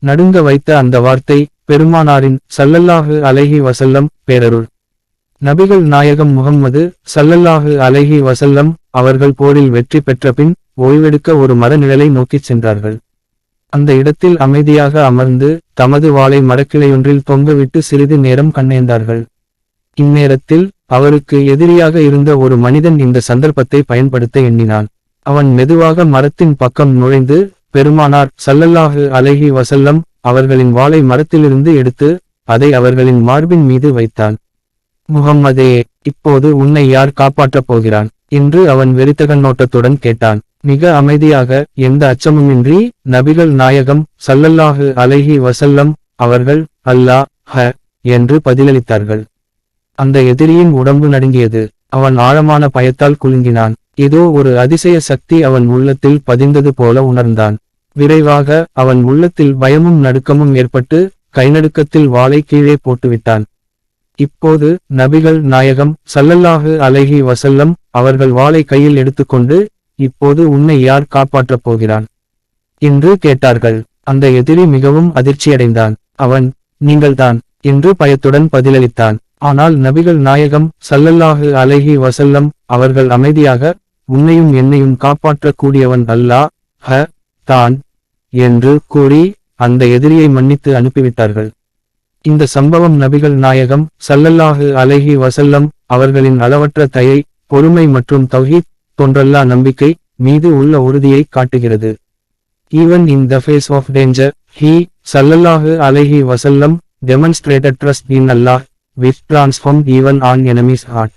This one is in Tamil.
நடுங்க வைத்த அந்த வார்த்தை பெருமானாரின் ஸல்லல்லாஹு அலைஹி வஸல்லம் பேரருள். நபிகள் நாயகம் முஹம்மது ஸல்லல்லாஹு அலைஹி வஸல்லம் அவர்கள் போரில் வெற்றி பெற்ற பின் ஓய்வெடுக்க ஒரு மர நிழலை நோக்கிச் சென்றார்கள். அந்த இடத்தில் அமைதியாக அமர்ந்து தமது வாளை மரக்கிளையொன்றில் தொங்கவிட்டு சிறிது நேரம் கண்ணேந்தார்கள். இந்நேரத்தில் அவருக்கு எதிரியாக இருந்த ஒரு மனிதன் இந்த சந்தர்ப்பத்தை பயன்படுத்த எண்ணினான். அவன் மெதுவாக மரத்தின் பக்கம் நுழைந்து பெருமானார் ஸல்லல்லாஹு அலைஹி வஸல்லம் அவர்களின் வாளை மரத்திலிருந்து எடுத்து அதை அவர்களின் மார்பின் மீது வைத்தான். முஹம்மதே, இப்போது உன்னை யார் காப்பாற்றப் போகிறான் என்று அவன் வெறித்தகண்ணோட்டத்துடன் கேட்டான். மிக அமைதியாக எந்த அச்சமுமின்றி நபிகள் நாயகம் ஸல்லல்லாஹு அலைஹி வஸல்லம் அவர்கள் அல்லாஹ் என்று பதிலளித்தார்கள். அந்த எதிரியின் உடம்பு நடுங்கியது. அவன் ஆழமான பயத்தால் குலுங்கினான். ஏதோ ஒரு அதிசய சக்தி அவன் உள்ளத்தில் பதிந்தது போல உணர்ந்தான். விரைவாக அவன் உள்ளத்தில் பயமும் நடுக்கமும் ஏற்பட்டு கைநடுக்கத்தில் வாளை கீழே போட்டுவிட்டான். இப்போது நபிகள் நாயகம் ஸல்லல்லாஹு அலைஹி வஸல்லம் அவர்கள் வாளை கையில் எடுத்துக்கொண்டு இப்போது உன்னை யார் காப்பாற்றப் போகிறான் என்று கேட்டார்கள். அந்த எதிரி மிகவும் அதிர்ச்சியடைந்தான். அவன் நீங்கள்தான் என்று பயத்துடன் பதிலளித்தான். ஆனால் நபிகள் நாயகம் ஸல்லல்லாஹு அலைஹி வஸல்லம் அவர்கள் அமைதியாக உன்னையும் என்னையும் காப்பாற்றக் கூடியவன் அல்லாஹ் தான் என்று கூறி அந்த எதிரியை மன்னித்து அனுப்பிவிட்டார்கள். இந்த சம்பவம் நபிகள் நாயகம் ஸல்லல்லாஹு அலைஹி வஸல்லம் அவர்களின் அளவற்ற தயை, பொறுமை மற்றும் தௌஹீத் போன்றல்லா நம்பிக்கை மீது உள்ள உறுதியை காட்டுகிறது. Even in the face of danger, he ஸல்லல்லாஹு அலைஹி வஸல்லம் demonstrated trust in Allah, which transformed even an enemy's heart.